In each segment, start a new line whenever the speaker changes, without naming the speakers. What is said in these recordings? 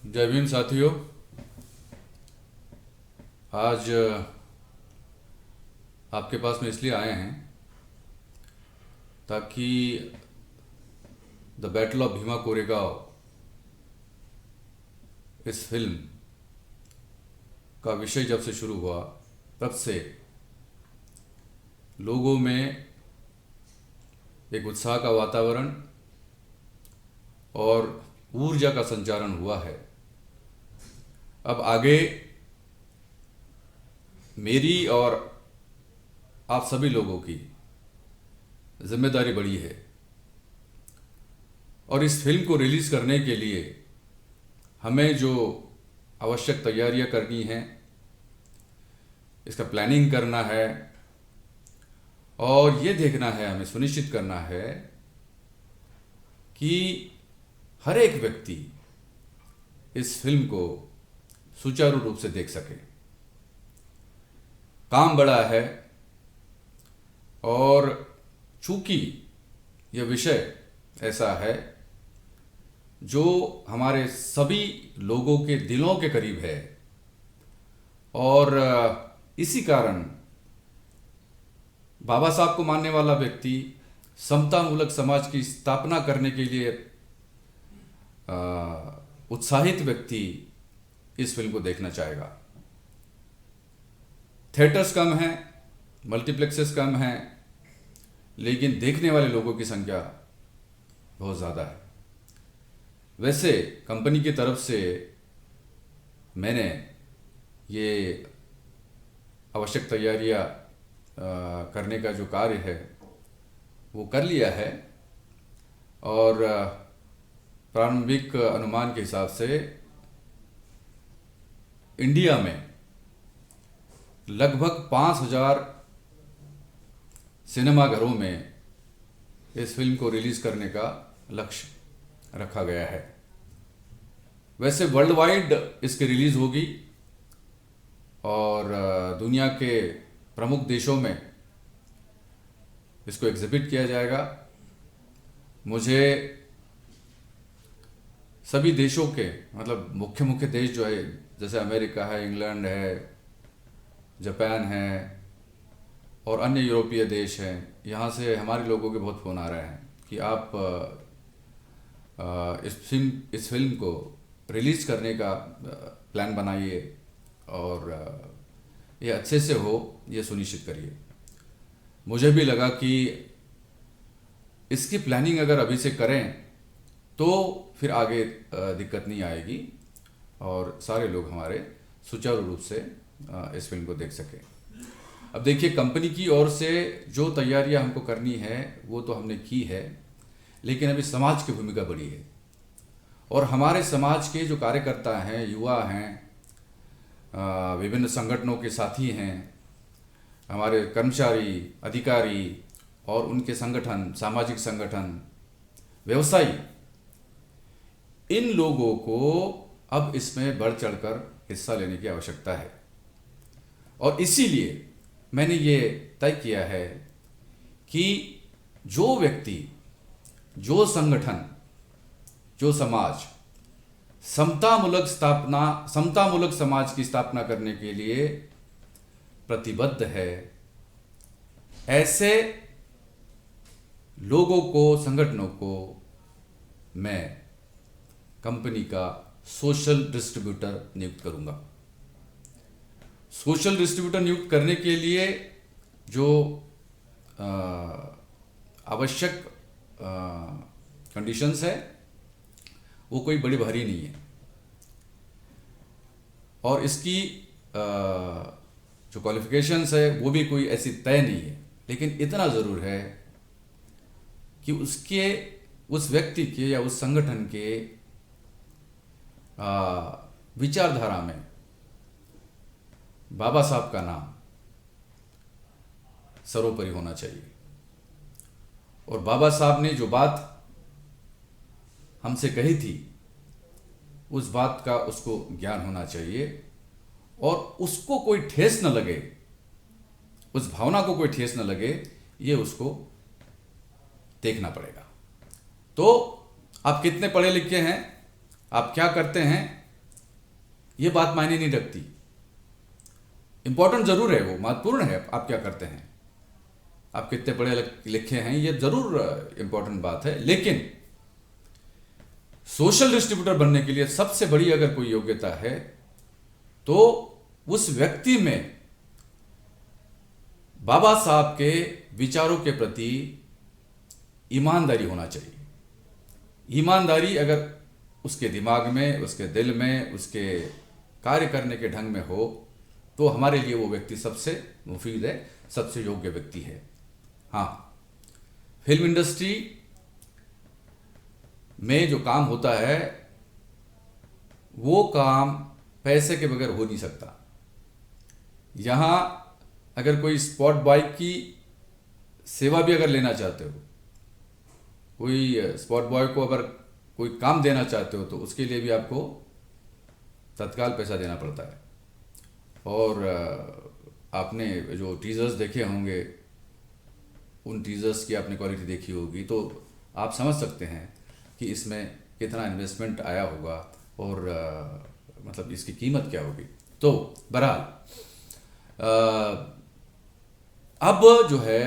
जय भीम साथियों। आज आपके पास में इसलिए आए हैं ताकि the battle of Bhima Koregaon इस फिल्म का विषय जब से शुरू हुआ तब से लोगों में एक उत्साह का वातावरण और ऊर्जा का संचारण हुआ है। अब आगे मेरी और आप सभी लोगों की जिम्मेदारी बड़ी है और इस फिल्म को रिलीज़ करने के लिए हमें जो आवश्यक तैयारियां करनी हैं, इसका प्लानिंग करना है और ये देखना है, हमें सुनिश्चित करना है कि हर एक व्यक्ति इस फिल्म को सुचारू रूप से देख सके। काम बड़ा है और चूंकि यह विषय ऐसा है जो हमारे सभी लोगों के दिलों के करीब है और इसी कारण बाबा साहब को मानने वाला व्यक्ति समतामूलक समाज की स्थापना करने के लिए उत्साहित व्यक्ति इस फिल्म को देखना चाहेगा। थिएटर्स कम हैं, मल्टीप्लेक्सेस कम हैं, लेकिन देखने वाले लोगों की संख्या बहुत ज़्यादा है। वैसे कंपनी की तरफ से मैंने ये आवश्यक तैयारियां करने का जो कार्य है वो कर लिया है और प्रारंभिक अनुमान के हिसाब से इंडिया में लगभग 5,000 सिनेमाघरों में इस फिल्म को रिलीज़ करने का लक्ष्य रखा गया है। वैसे वर्ल्ड वाइड इसकी रिलीज़ होगी और दुनिया के प्रमुख देशों में इसको एग्जिबिट किया जाएगा। मुझे सभी देशों के मतलब मुख्य देश जो है, जैसे अमेरिका है, इंग्लैंड है, जापान है और अन्य यूरोपीय देश हैं, यहाँ से हमारे लोगों के बहुत फ़ोन आ रहे हैं कि आप इस फिल्म को रिलीज़ करने का प्लान बनाइए और ये अच्छे से हो, ये सुनिश्चित करिए। मुझे भी लगा कि इसकी प्लानिंग अगर अभी से करें तो फिर आगे दिक्कत नहीं आएगी और सारे लोग हमारे सुचारू रूप से इस फिल्म को देख सकें। अब देखिए, कंपनी की ओर से जो तैयारियां हमको करनी है वो तो हमने की है, लेकिन अभी समाज की भूमिका बड़ी है और हमारे समाज के जो कार्यकर्ता हैं, युवा हैं, विभिन्न संगठनों के साथी हैं, हमारे कर्मचारी, अधिकारी और उनके संगठन, सामाजिक संगठन, व्यवसायी, इन लोगों को अब इसमें बढ़ चढ़कर हिस्सा लेने की आवश्यकता है और इसीलिए मैंने ये तय किया है कि जो व्यक्ति, जो संगठन, जो समाज समतामूलक समाज की स्थापना करने के लिए प्रतिबद्ध है, ऐसे लोगों को, संगठनों को मैं कंपनी का सोशल डिस्ट्रीब्यूटर नियुक्त करूंगा। सोशल डिस्ट्रीब्यूटर नियुक्त करने के लिए जो आवश्यक कंडीशंस है वो कोई बड़ी भारी नहीं है और इसकी जो क्वालिफिकेशंस है वो भी कोई ऐसी तय नहीं है, लेकिन इतना ज़रूर है कि उस व्यक्ति के या उस संगठन के विचारधारा में बाबा साहब का नाम सर्वोपरि होना चाहिए और बाबा साहब ने जो बात हमसे कही थी उस बात का उसको ज्ञान होना चाहिए और उसको कोई ठेस न लगे, उस भावना को कोई ठेस न लगे, ये उसको देखना पड़ेगा। तो आप कितने पढ़े लिखे हैं, आप क्या करते हैं, ये बात मायने नहीं रखती। इंपॉर्टेंट जरूर है, वो महत्वपूर्ण है, आप क्या करते हैं, आप कितने पढ़े लिखे हैं, ये जरूर इंपॉर्टेंट बात है। लेकिन सोशल डिस्ट्रीब्यूटर बनने के लिए सबसे बड़ी अगर कोई योग्यता है तो उस व्यक्ति में बाबा साहब के विचारों के प्रति ईमानदारी होना चाहिए। ईमानदारी अगर उसके दिमाग में, उसके दिल में, उसके कार्य करने के ढंग में हो तो हमारे लिए वो व्यक्ति सबसे मुफीद है, सबसे योग्य व्यक्ति है। हाँ, फिल्म इंडस्ट्री में जो काम होता है वो काम पैसे के बगैर हो नहीं सकता। यहाँ अगर कोई स्पॉट बॉय की सेवा भी अगर लेना चाहते हो, कोई स्पॉट बॉय को अगर कोई काम देना चाहते हो तो उसके लिए भी आपको तत्काल पैसा देना पड़ता है। और आपने जो टीजर्स देखे होंगे, उन टीजर्स की आपने क्वालिटी देखी होगी तो आप समझ सकते हैं कि इसमें कितना इन्वेस्टमेंट आया होगा और मतलब इसकी कीमत क्या होगी। तो बहरहाल अब जो है,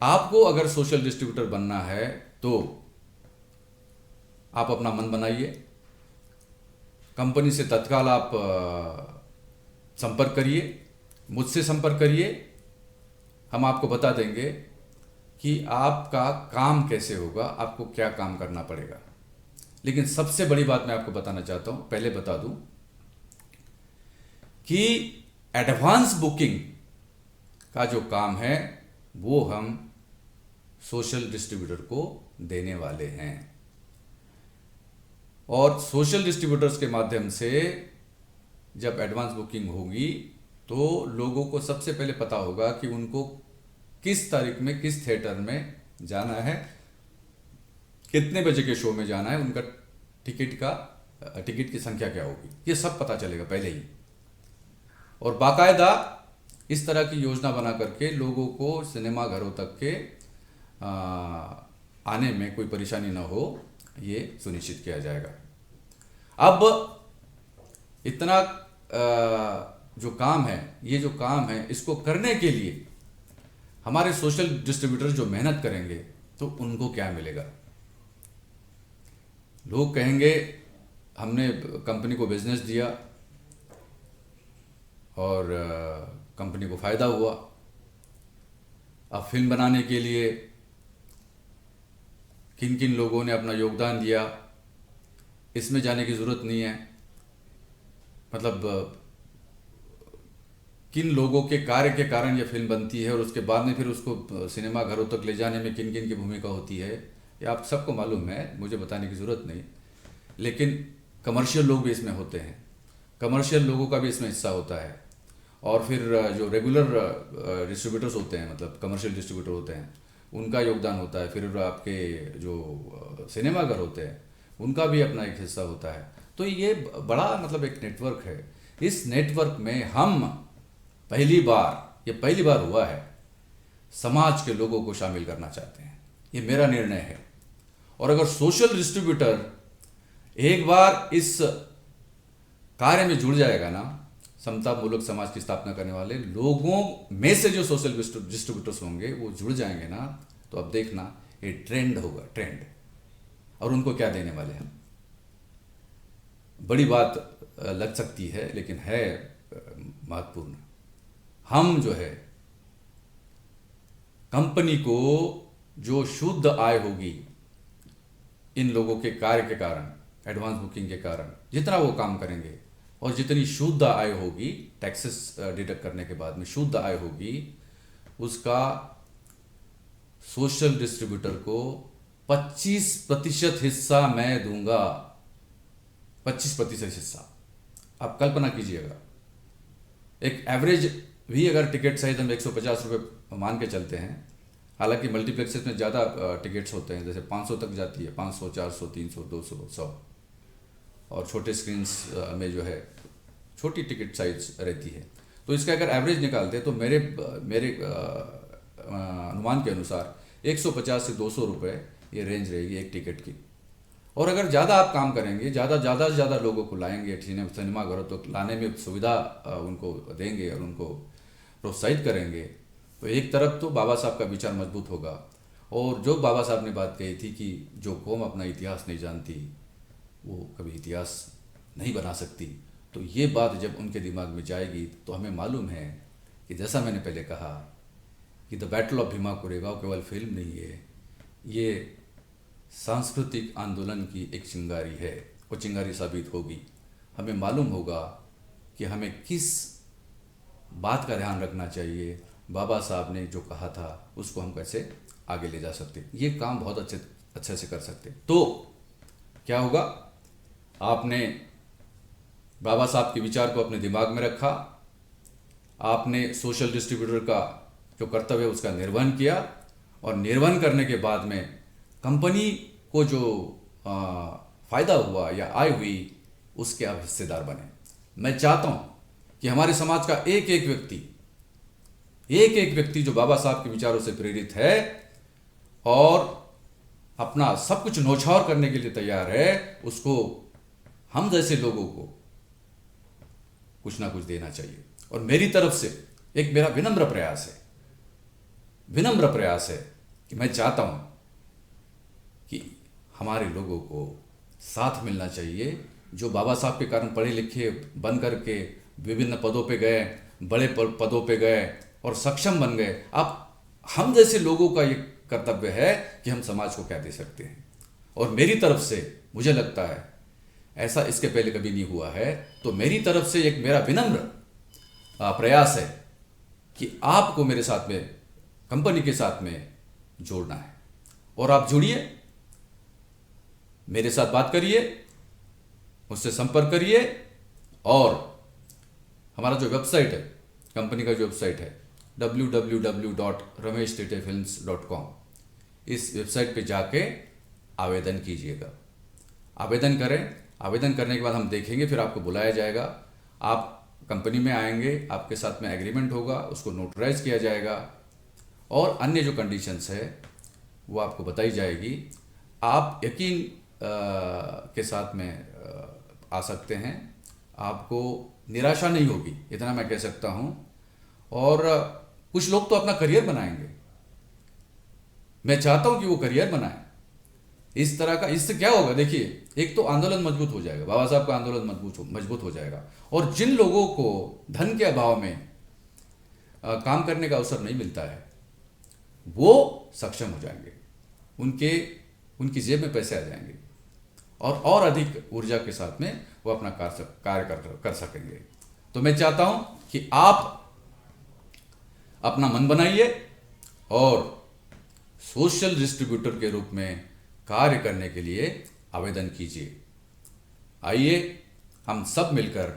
आपको अगर सोशल डिस्ट्रीब्यूटर बनना है तो आप अपना मन बनाइए, कंपनी से तत्काल आप संपर्क करिए, मुझसे संपर्क करिए, हम आपको बता देंगे कि आपका काम कैसे होगा, आपको क्या काम करना पड़ेगा। लेकिन सबसे बड़ी बात मैं आपको बताना चाहता हूं, पहले बता दूं कि एडवांस बुकिंग का जो काम है वो हम सोशल डिस्ट्रीब्यूटर को देने वाले हैं। और सोशल डिस्ट्रीब्यूटर्स के माध्यम से जब एडवांस बुकिंग होगी तो लोगों को सबसे पहले पता होगा कि उनको किस तारीख में किस थिएटर में जाना है, कितने बजे के शो में जाना है, उनका टिकट की संख्या क्या होगी, ये सब पता चलेगा पहले ही। और बाकायदा इस तरह की योजना बना करके लोगों को सिनेमा घरों तक के आने में कोई परेशानी ना हो, ये सुनिश्चित किया जाएगा। अब इतना जो काम है, ये जो काम है, इसको करने के लिए हमारे सोशल डिस्ट्रीब्यूटर जो मेहनत करेंगे तो उनको क्या मिलेगा। लोग कहेंगे हमने कंपनी को बिजनेस दिया और कंपनी को फायदा हुआ, अब फिल्म बनाने के लिए किन किन लोगों ने अपना योगदान दिया, इसमें जाने की ज़रूरत नहीं है। मतलब किन लोगों के कार्य के कारण यह फिल्म बनती है और उसके बाद में फिर उसको सिनेमा घरों तक ले जाने में किन किन की भूमिका होती है, ये आप सबको मालूम है, मुझे बताने की ज़रूरत नहीं। लेकिन कमर्शियल लोग भी इसमें होते हैं, कमर्शियल लोगों का भी इसमें हिस्सा होता है। और फिर जो रेगुलर डिस्ट्रीब्यूटर्स होते हैं, मतलब कमर्शियल डिस्ट्रीब्यूटर होते हैं, उनका योगदान होता है। फिर आपके जो सिनेमा घर होते हैं उनका भी अपना एक हिस्सा होता है। तो ये बड़ा मतलब एक नेटवर्क है। इस नेटवर्क में हम पहली बार हुआ है, समाज के लोगों को शामिल करना चाहते हैं। ये मेरा निर्णय है। और अगर सोशल डिस्ट्रीब्यूटर एक बार इस कार्य में जुड़ जाएगा ना, समता मूलक समाज की स्थापना करने वाले लोगों में से जो सोशल डिस्ट्रीब्यूटर्स होंगे वो जुड़ जाएंगे ना, तो अब देखना ये ट्रेंड होगा, ट्रेंड। और उनको क्या देने वाले हैं, बड़ी बात लग सकती है लेकिन है महत्वपूर्ण। हम जो है कंपनी को जो शुद्ध आय होगी इन लोगों के कार्य के कारण, एडवांस बुकिंग के कारण, जितना वो काम करेंगे और जितनी शुद्ध आय होगी, टैक्सेस डिडक्ट करने के बाद में शुद्ध आय होगी, उसका सोशल डिस्ट्रीब्यूटर को 25% हिस्सा मैं दूंगा। 25% हिस्सा। आप कल्पना कीजिएगा, एक एवरेज भी अगर टिकट सहित हम 150 रुपये मान के चलते हैं, हालांकि मल्टीप्लेक्सेस में ज़्यादा टिकट्स होते हैं, जैसे 500 तक जाती है, 500, 400, 300, 200, 100। और छोटे स्क्रीन्स में जो है छोटी टिकट साइज रहती है। तो इसका अगर एवरेज निकालते हैं तो मेरे अनुमान के अनुसार 150 से 200 रुपये ये रेंज रहेगी एक टिकट की। और अगर ज़्यादा आप काम करेंगे, ज़्यादा से ज़्यादा लोगों को लाएंगे सिनेमाघरों तो लाने में सुविधा उनको देंगे और उनको प्रोत्साहित करेंगे, तो एक तरफ तो बाबा साहब का विचार मजबूत होगा। और जो बाबा साहब ने बात कही थी कि जो कौम अपना इतिहास नहीं जानती वो कभी इतिहास नहीं बना सकती, तो ये बात जब उनके दिमाग में जाएगी तो हमें मालूम है कि जैसा मैंने पहले कहा कि the battle of Bhima Koregaon केवल फिल्म नहीं है, ये सांस्कृतिक आंदोलन की एक चिंगारी है और चिंगारी साबित होगी। हमें मालूम होगा कि हमें किस बात का ध्यान रखना चाहिए, बाबा साहब ने जो कहा था उसको हम कैसे आगे ले जा सकते, ये काम बहुत अच्छे से कर सकते। तो क्या होगा, आपने बाबा साहब के विचार को अपने दिमाग में रखा, आपने सोशल डिस्ट्रीब्यूटर का जो कर्तव्य है उसका निर्वहन किया, और निर्वहन करने के बाद में कंपनी को जो फ़ायदा हुआ या आय हुई उसके आप हिस्सेदार बने। मैं चाहता हूँ कि हमारे समाज का एक एक व्यक्ति जो बाबा साहब के विचारों से प्रेरित है और अपना सब कुछ न्यौछावर करने के लिए तैयार है, उसको हम जैसे लोगों को कुछ ना कुछ देना चाहिए। और मेरी तरफ से एक मेरा विनम्र प्रयास है कि मैं चाहता हूं कि हमारे लोगों को साथ मिलना चाहिए, जो बाबा साहब के कारण पढ़े लिखे बन करके विभिन्न पदों पे गए, बड़े पदों पे गए और सक्षम बन गए। अब हम जैसे लोगों का ये कर्तव्य है कि हम समाज को क्या दे सकते हैं। और मेरी तरफ से मुझे लगता है ऐसा इसके पहले कभी नहीं हुआ है, तो मेरी तरफ से एक मेरा विनम्र प्रयास है कि आपको मेरे साथ में, कंपनी के साथ में जोड़ना है। और आप जुड़िए, मेरे साथ बात करिए, मुझसे संपर्क करिए। और हमारा जो वेबसाइट है, कंपनी का जो वेबसाइट है www.rameshtitefilms.com, इस वेबसाइट पे जाके आवेदन कीजिएगा। आवेदन करें, आवेदन करने के बाद हम देखेंगे, फिर आपको बुलाया जाएगा, आप कंपनी में आएंगे, आपके साथ में एग्रीमेंट होगा, उसको नोटराइज किया जाएगा और अन्य जो कंडीशंस है वो आपको बताई जाएगी। आप यकीन के साथ में आ सकते हैं, आपको निराशा नहीं होगी, इतना मैं कह सकता हूँ। और कुछ लोग तो अपना करियर बनाएंगे, मैं चाहता हूँ कि वो करियर बनाए इस तरह का। इससे क्या होगा, देखिए, एक तो आंदोलन मजबूत हो जाएगा, बाबा साहब का आंदोलन मजबूत हो जाएगा। और जिन लोगों को धन के अभाव में काम करने का अवसर नहीं मिलता है वो सक्षम हो जाएंगे, उनकी जेब में पैसे आ जाएंगे और अधिक ऊर्जा के साथ में वो अपना कार्य कर सकेंगे। तो मैं चाहता हूं कि आप अपना मन बनाइए और सोशल डिस्ट्रीब्यूटर के रूप में कार्य करने के लिए आवेदन कीजिए। आइए हम सब मिलकर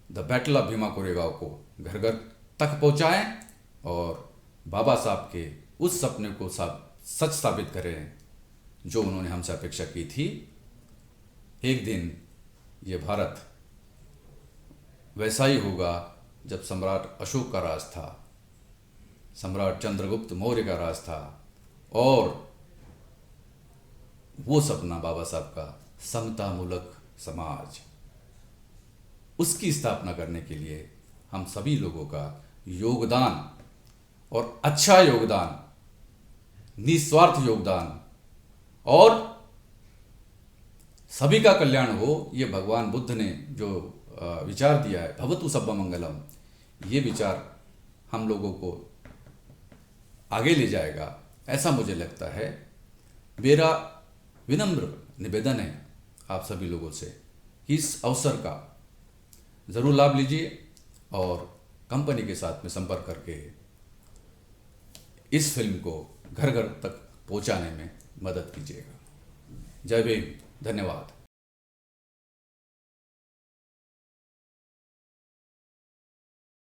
the battle of Bhima Koregaon को घर घर तक पहुंचाएं और बाबा साहब के उस सपने को सच साबित करें जो उन्होंने हमसे अपेक्षा की थी। एक दिन ये भारत वैसा ही होगा जब सम्राट अशोक का राज था, सम्राट चंद्रगुप्त मौर्य का राज था, और वो सपना बाबा साहब का समतामूलक समाज, उसकी स्थापना करने के लिए हम सभी लोगों का योगदान और अच्छा योगदान, निस्वार्थ योगदान और सभी का कल्याण हो, ये भगवान बुद्ध ने जो विचार दिया है, भवतु सब्बा मंगलम, ये विचार हम लोगों को आगे ले जाएगा, ऐसा मुझे लगता है। मेरा विनम्र निवेदन है आप सभी लोगों से कि इस अवसर का ज़रूर लाभ लीजिए और कंपनी के साथ में संपर्क करके इस फिल्म को घर घर तक पहुंचाने में मदद कीजिएगा। जय भीम, धन्यवाद।